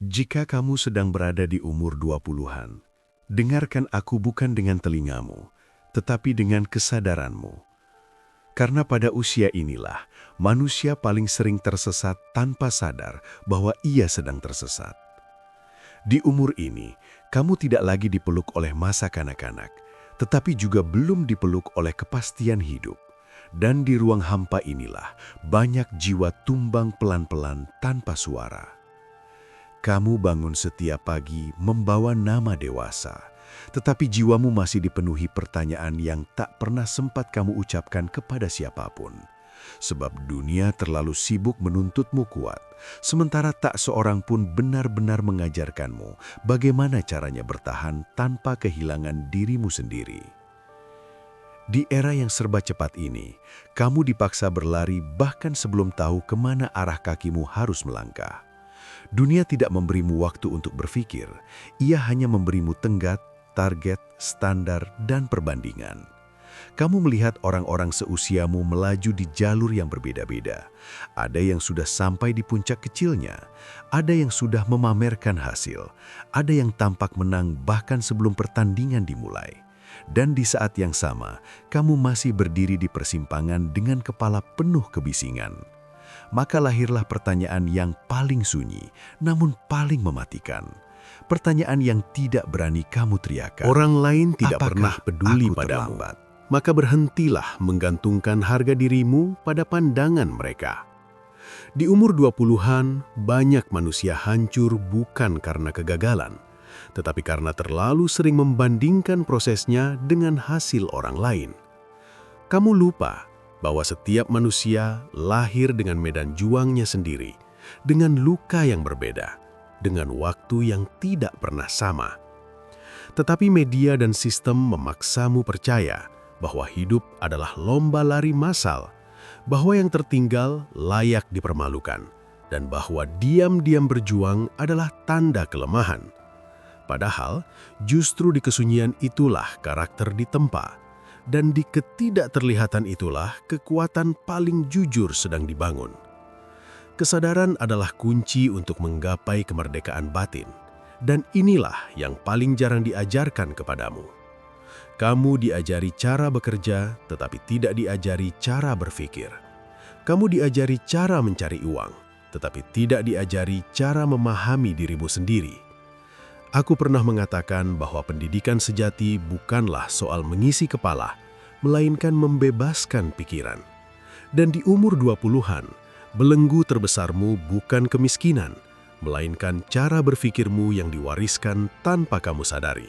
Jika kamu sedang berada di umur 20-an, dengarkan aku bukan dengan telingamu, tetapi dengan kesadaranmu. Karena pada usia inilah, manusia paling sering tersesat tanpa sadar bahwa ia sedang tersesat. Di umur ini, kamu tidak lagi dipeluk oleh masa kanak-kanak, tetapi juga belum dipeluk oleh kepastian hidup. Dan di ruang hampa inilah, banyak jiwa tumbang pelan-pelan tanpa suara. Kamu bangun setiap pagi membawa nama dewasa, tetapi jiwamu masih dipenuhi pertanyaan yang tak pernah sempat kamu ucapkan kepada siapapun. Sebab dunia terlalu sibuk menuntutmu kuat, sementara tak seorang pun benar-benar mengajarkanmu bagaimana caranya bertahan tanpa kehilangan dirimu sendiri. Di era yang serba cepat ini, kamu dipaksa berlari bahkan sebelum tahu kemana arah kakimu harus melangkah. Dunia tidak memberimu waktu untuk berpikir, ia hanya memberimu tenggat, target, standar, dan perbandingan. Kamu melihat orang-orang seusiamu melaju di jalur yang berbeda-beda. Ada yang sudah sampai di puncak kecilnya, ada yang sudah memamerkan hasil, ada yang tampak menang bahkan sebelum pertandingan dimulai. Dan di saat yang sama, kamu masih berdiri di persimpangan dengan kepala penuh kebisingan. Maka lahirlah pertanyaan yang paling sunyi, namun paling mematikan. Pertanyaan yang tidak berani kamu teriakan. Orang lain tidak Apakah pernah peduli aku padamu. terlambat? Maka berhentilah menggantungkan harga dirimu pada pandangan mereka. Di umur 20-an, banyak manusia hancur bukan karena kegagalan, tetapi karena terlalu sering membandingkan prosesnya dengan hasil orang lain. Kamu lupa bahwa setiap manusia lahir dengan medan juangnya sendiri, dengan luka yang berbeda, dengan waktu yang tidak pernah sama. Tetapi media dan sistem memaksamu percaya bahwa hidup adalah lomba lari massal, bahwa yang tertinggal layak dipermalukan, dan bahwa diam-diam berjuang adalah tanda kelemahan. Padahal, justru di kesunyian itulah karakter ditempa, dan di ketidakterlihatan itulah kekuatan paling jujur sedang dibangun. Kesadaran adalah kunci untuk menggapai kemerdekaan batin, dan inilah yang paling jarang diajarkan kepadamu. Kamu diajari cara bekerja, tetapi tidak diajari cara berpikir. Kamu diajari cara mencari uang, tetapi tidak diajari cara memahami dirimu sendiri. Aku pernah mengatakan bahwa pendidikan sejati bukanlah soal mengisi kepala, melainkan membebaskan pikiran. Dan di umur 20-an, belenggu terbesarmu bukan kemiskinan, melainkan cara berpikirmu yang diwariskan tanpa kamu sadari.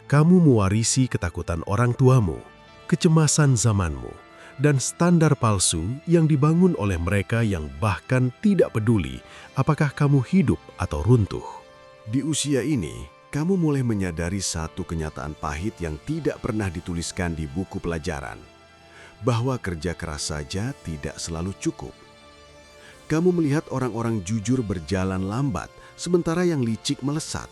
Kamu mewarisi ketakutan orang tuamu, kecemasan zamanmu, dan standar palsu yang dibangun oleh mereka yang bahkan tidak peduli apakah kamu hidup atau runtuh. Di usia ini, kamu mulai menyadari satu kenyataan pahit yang tidak pernah dituliskan di buku pelajaran, bahwa kerja keras saja tidak selalu cukup. Kamu melihat orang-orang jujur berjalan lambat, sementara yang licik melesat.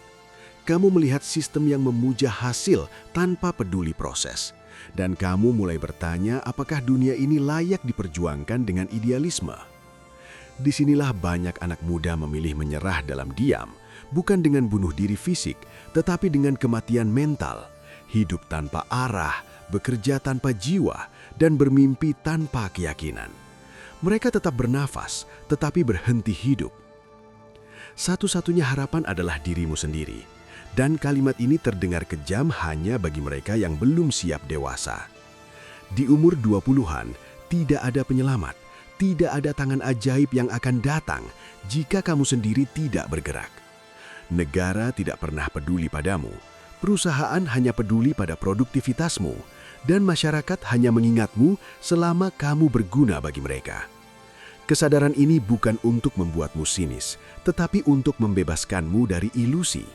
Kamu melihat sistem yang memuja hasil tanpa peduli proses. Dan kamu mulai bertanya apakah dunia ini layak diperjuangkan dengan idealisme. Disinilah banyak anak muda memilih menyerah dalam diam, bukan dengan bunuh diri fisik, tetapi dengan kematian mental, hidup tanpa arah, bekerja tanpa jiwa, dan bermimpi tanpa keyakinan. Mereka tetap bernafas, tetapi berhenti hidup. Satu-satunya harapan adalah dirimu sendiri, dan kalimat ini terdengar kejam hanya bagi mereka yang belum siap dewasa. Di umur 20-an, tidak ada penyelamat, tidak ada tangan ajaib yang akan datang jika kamu sendiri tidak bergerak. Negara tidak pernah peduli padamu, perusahaan hanya peduli pada produktivitasmu, dan masyarakat hanya mengingatmu selama kamu berguna bagi mereka. Kesadaran ini bukan untuk membuatmu sinis, tetapi untuk membebaskanmu dari ilusi.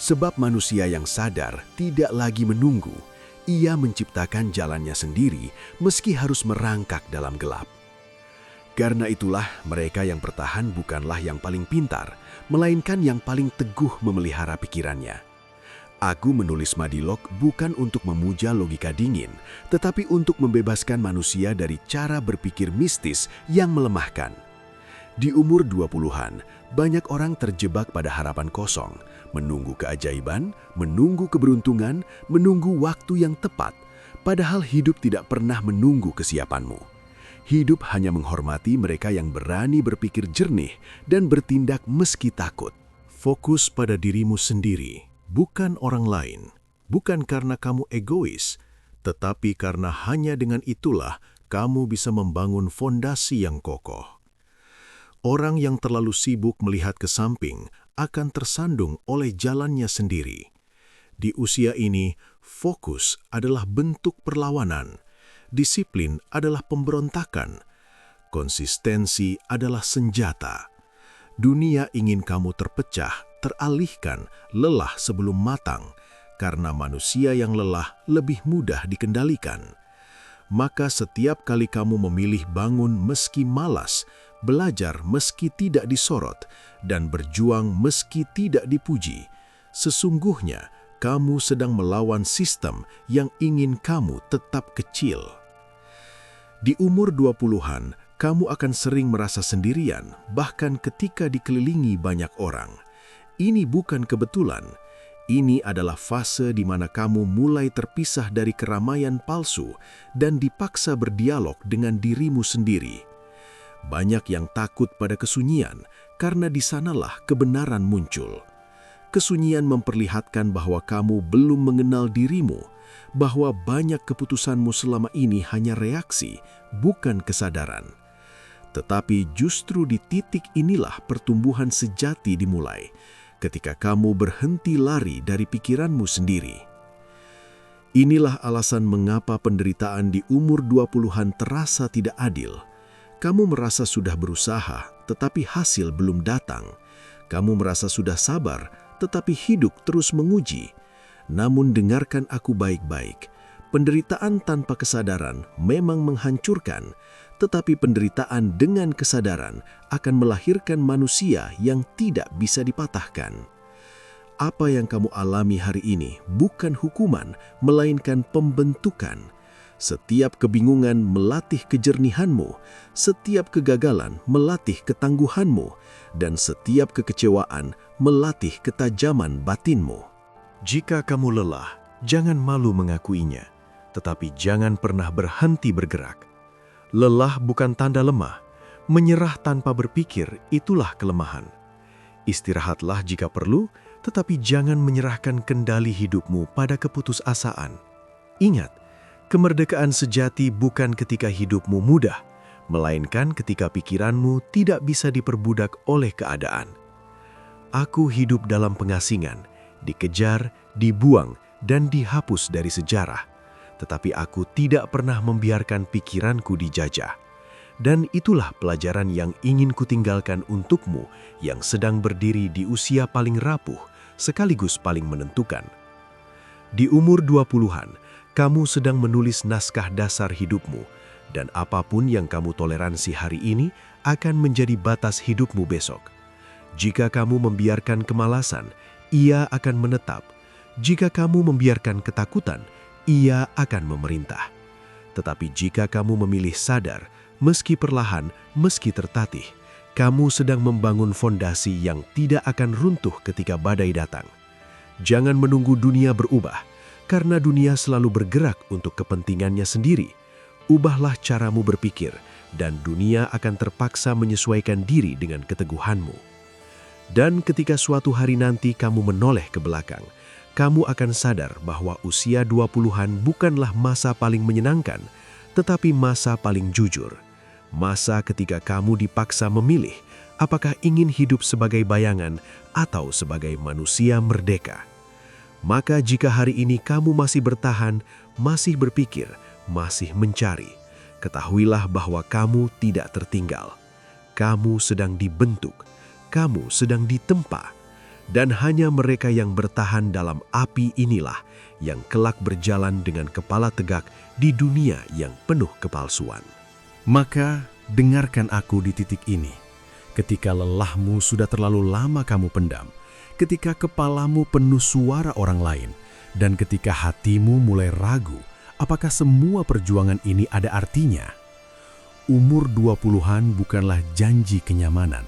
Sebab manusia yang sadar tidak lagi menunggu, ia menciptakan jalannya sendiri meski harus merangkak dalam gelap. Karena itulah mereka yang bertahan bukanlah yang paling pintar, melainkan yang paling teguh memelihara pikirannya. Aku menulis Madilog bukan untuk memuja logika dingin, tetapi untuk membebaskan manusia dari cara berpikir mistis yang melemahkan. Di umur 20-an, banyak orang terjebak pada harapan kosong, menunggu keajaiban, menunggu keberuntungan, menunggu waktu yang tepat, padahal hidup tidak pernah menunggu kesiapanmu. Hidup hanya menghormati mereka yang berani berpikir jernih dan bertindak meski takut. Fokus pada dirimu sendiri, bukan orang lain. Bukan karena kamu egois, tetapi karena hanya dengan itulah kamu bisa membangun fondasi yang kokoh. Orang yang terlalu sibuk melihat ke samping akan tersandung oleh jalannya sendiri. Di usia ini, fokus adalah bentuk perlawanan. Disiplin adalah pemberontakan. Konsistensi adalah senjata. Dunia ingin kamu terpecah, teralihkan, lelah sebelum matang, karena manusia yang lelah lebih mudah dikendalikan. Maka setiap kali kamu memilih bangun meski malas, belajar meski tidak disorot, dan berjuang meski tidak dipuji, sesungguhnya kamu sedang melawan sistem yang ingin kamu tetap kecil. Di umur 20-an, kamu akan sering merasa sendirian, bahkan ketika dikelilingi banyak orang. Ini bukan kebetulan. Ini adalah fase di mana kamu mulai terpisah dari keramaian palsu dan dipaksa berdialog dengan dirimu sendiri. Banyak yang takut pada kesunyian karena di sanalah kebenaran muncul. Kesunyian memperlihatkan bahwa kamu belum mengenal dirimu, bahwa banyak keputusanmu selama ini hanya reaksi, bukan kesadaran. Tetapi justru di titik inilah pertumbuhan sejati dimulai, ketika kamu berhenti lari dari pikiranmu sendiri. Inilah alasan mengapa penderitaan di umur 20-an terasa tidak adil. Kamu merasa sudah berusaha, tetapi hasil belum datang. Kamu merasa sudah sabar, tetapi hidup terus menguji. Namun dengarkan aku baik-baik. Penderitaan tanpa kesadaran memang menghancurkan, tetapi penderitaan dengan kesadaran akan melahirkan manusia yang tidak bisa dipatahkan. Apa yang kamu alami hari ini bukan hukuman, melainkan pembentukan. Setiap kebingungan melatih kejernihanmu, setiap kegagalan melatih ketangguhanmu, dan setiap kekecewaan melatih ketajaman batinmu. Jika kamu lelah, jangan malu mengakuinya, tetapi jangan pernah berhenti bergerak. Lelah bukan tanda lemah, menyerah tanpa berpikir itulah kelemahan. Istirahatlah jika perlu, tetapi jangan menyerahkan kendali hidupmu pada keputusasaan. Ingat, kemerdekaan sejati bukan ketika hidupmu mudah, melainkan ketika pikiranmu tidak bisa diperbudak oleh keadaan. Aku hidup dalam pengasingan, dikejar, dibuang, dan dihapus dari sejarah. Tetapi aku tidak pernah membiarkan pikiranku dijajah. Dan itulah pelajaran yang ingin kutinggalkan untukmu yang sedang berdiri di usia paling rapuh, sekaligus paling menentukan. Di umur 20-an, kamu sedang menulis naskah dasar hidupmu, dan apapun yang kamu toleransi hari ini akan menjadi batas hidupmu besok. Jika kamu membiarkan kemalasan, ia akan menetap. Jika kamu membiarkan ketakutan, ia akan memerintah. Tetapi jika kamu memilih sadar, meski perlahan, meski tertatih, kamu sedang membangun fondasi yang tidak akan runtuh ketika badai datang. Jangan menunggu dunia berubah, karena dunia selalu bergerak untuk kepentingannya sendiri. Ubahlah caramu berpikir, dan dunia akan terpaksa menyesuaikan diri dengan keteguhanmu. Dan ketika suatu hari nanti kamu menoleh ke belakang, kamu akan sadar bahwa usia 20-an bukanlah masa paling menyenangkan, tetapi masa paling jujur. Masa ketika kamu dipaksa memilih apakah ingin hidup sebagai bayangan atau sebagai manusia merdeka. Maka jika hari ini kamu masih bertahan, masih berpikir, masih mencari, ketahuilah bahwa kamu tidak tertinggal. Kamu sedang dibentuk, kamu sedang ditempa, dan hanya mereka yang bertahan dalam api inilah yang kelak berjalan dengan kepala tegak di dunia yang penuh kepalsuan. Maka dengarkan aku di titik ini. Ketika lelahmu sudah terlalu lama kamu pendam, ketika kepalamu penuh suara orang lain, dan ketika hatimu mulai ragu apakah semua perjuangan ini ada artinya, umur 20-an bukanlah janji kenyamanan.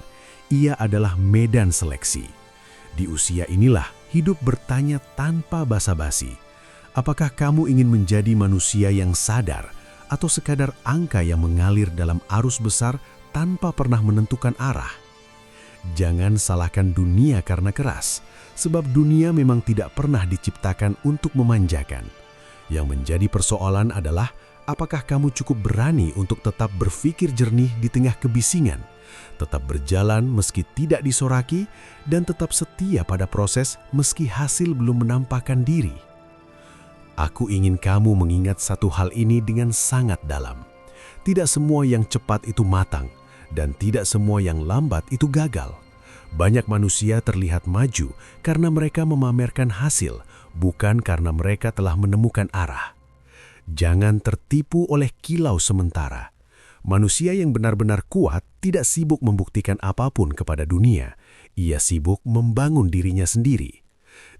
Ia adalah medan seleksi. Di usia inilah hidup bertanya tanpa basa-basi. Apakah kamu ingin menjadi manusia yang sadar atau sekadar angka yang mengalir dalam arus besar tanpa pernah menentukan arah? Jangan salahkan dunia karena keras, sebab dunia memang tidak pernah diciptakan untuk memanjakan. Yang menjadi persoalan adalah apakah kamu cukup berani untuk tetap berpikir jernih di tengah kebisingan, tetap berjalan meski tidak disoraki, dan tetap setia pada proses meski hasil belum menampakkan diri. Aku ingin kamu mengingat satu hal ini dengan sangat dalam. Tidak semua yang cepat itu matang, dan tidak semua yang lambat itu gagal. Banyak manusia terlihat maju karena mereka memamerkan hasil, bukan karena mereka telah menemukan arah. Jangan tertipu oleh kilau sementara. Manusia yang benar-benar kuat tidak sibuk membuktikan apapun kepada dunia. Ia sibuk membangun dirinya sendiri.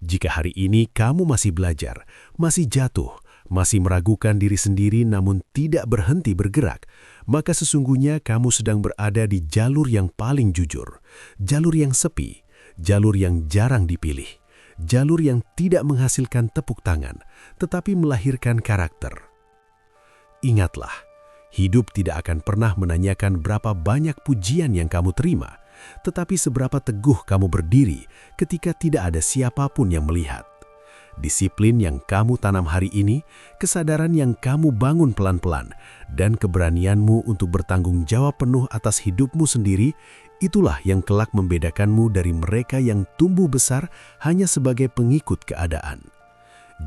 Jika hari ini kamu masih belajar, masih jatuh, masih meragukan diri sendiri namun tidak berhenti bergerak, maka sesungguhnya kamu sedang berada di jalur yang paling jujur, jalur yang sepi, jalur yang jarang dipilih, jalur yang tidak menghasilkan tepuk tangan, tetapi melahirkan karakter. Ingatlah, hidup tidak akan pernah menanyakan berapa banyak pujian yang kamu terima, tetapi seberapa teguh kamu berdiri ketika tidak ada siapapun yang melihat. Disiplin yang kamu tanam hari ini, kesadaran yang kamu bangun pelan-pelan, dan keberanianmu untuk bertanggung jawab penuh atas hidupmu sendiri, itulah yang kelak membedakanmu dari mereka yang tumbuh besar hanya sebagai pengikut keadaan.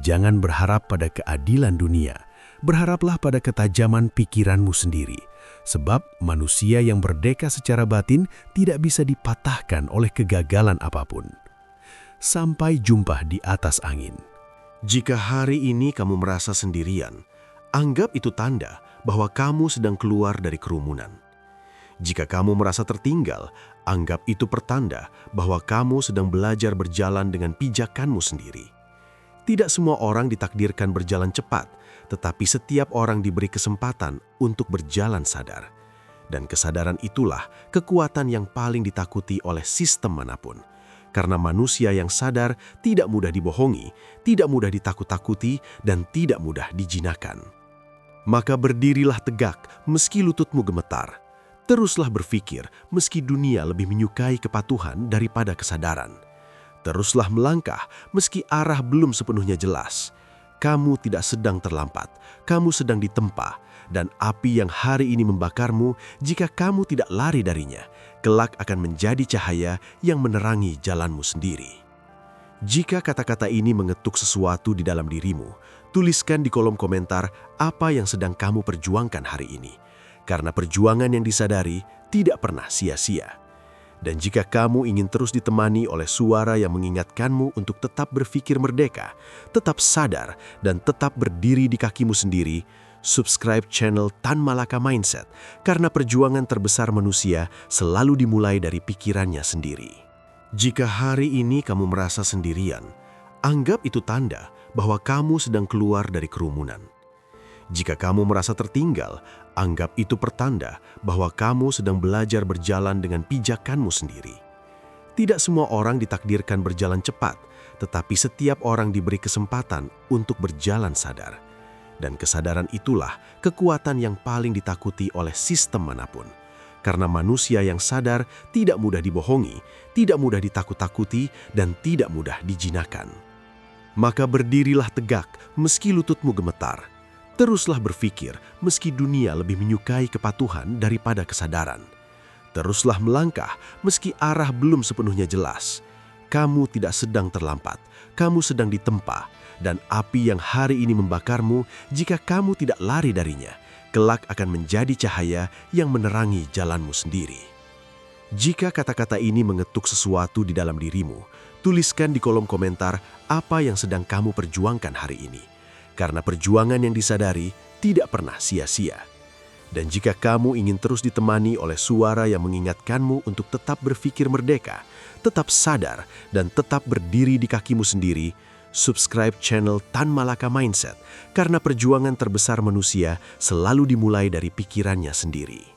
Jangan berharap pada keadilan dunia, berharaplah pada ketajaman pikiranmu sendiri, sebab manusia yang merdeka secara batin tidak bisa dipatahkan oleh kegagalan apapun. Sampai jumpa di atas angin. Jika hari ini kamu merasa sendirian, anggap itu tanda bahwa kamu sedang keluar dari kerumunan. Jika kamu merasa tertinggal, anggap itu pertanda bahwa kamu sedang belajar berjalan dengan pijakanmu sendiri. Tidak semua orang ditakdirkan berjalan cepat, tetapi setiap orang diberi kesempatan untuk berjalan sadar. Dan kesadaran itulah kekuatan yang paling ditakuti oleh sistem manapun. Karena manusia yang sadar tidak mudah dibohongi, tidak mudah ditakut-takuti, dan tidak mudah dijinakan. Maka berdirilah tegak meski lututmu gemetar. Teruslah berpikir meski dunia lebih menyukai kepatuhan daripada kesadaran. Teruslah melangkah meski arah belum sepenuhnya jelas. Kamu tidak sedang terlambat, kamu sedang ditempa, dan api yang hari ini membakarmu, jika kamu tidak lari darinya, kelak akan menjadi cahaya yang menerangi jalanmu sendiri. Jika kata-kata ini mengetuk sesuatu di dalam dirimu, tuliskan di kolom komentar apa yang sedang kamu perjuangkan hari ini. Karena perjuangan yang disadari tidak pernah sia-sia. Dan jika kamu ingin terus ditemani oleh suara yang mengingatkanmu untuk tetap berpikir merdeka, tetap sadar, dan tetap berdiri di kakimu sendiri, subscribe channel Tan Malaka Mindset, karena perjuangan terbesar manusia selalu dimulai dari pikirannya sendiri. Jika hari ini kamu merasa sendirian, anggap itu tanda bahwa kamu sedang keluar dari kerumunan. Jika kamu merasa tertinggal, anggap itu pertanda bahwa kamu sedang belajar berjalan dengan pijakanmu sendiri. Tidak semua orang ditakdirkan berjalan cepat, tetapi setiap orang diberi kesempatan untuk berjalan sadar. Dan kesadaran itulah kekuatan yang paling ditakuti oleh sistem manapun. Karena manusia yang sadar tidak mudah dibohongi, tidak mudah ditakut-takuti, dan tidak mudah dijinakan. Maka berdirilah tegak meski lututmu gemetar. Teruslah berpikir meski dunia lebih menyukai kepatuhan daripada kesadaran. Teruslah melangkah meski arah belum sepenuhnya jelas. Kamu tidak sedang terlambat, kamu sedang ditempa, dan api yang hari ini membakarmu, jika kamu tidak lari darinya, kelak akan menjadi cahaya yang menerangi jalanmu sendiri. Jika kata-kata ini mengetuk sesuatu di dalam dirimu, tuliskan di kolom komentar apa yang sedang kamu perjuangkan hari ini. Karena perjuangan yang disadari tidak pernah sia-sia. Dan jika kamu ingin terus ditemani oleh suara yang mengingatkanmu untuk tetap berpikir merdeka, tetap sadar, dan tetap berdiri di kakimu sendiri, subscribe channel Tan Malaka Mindset karena perjuangan terbesar manusia selalu dimulai dari pikirannya sendiri.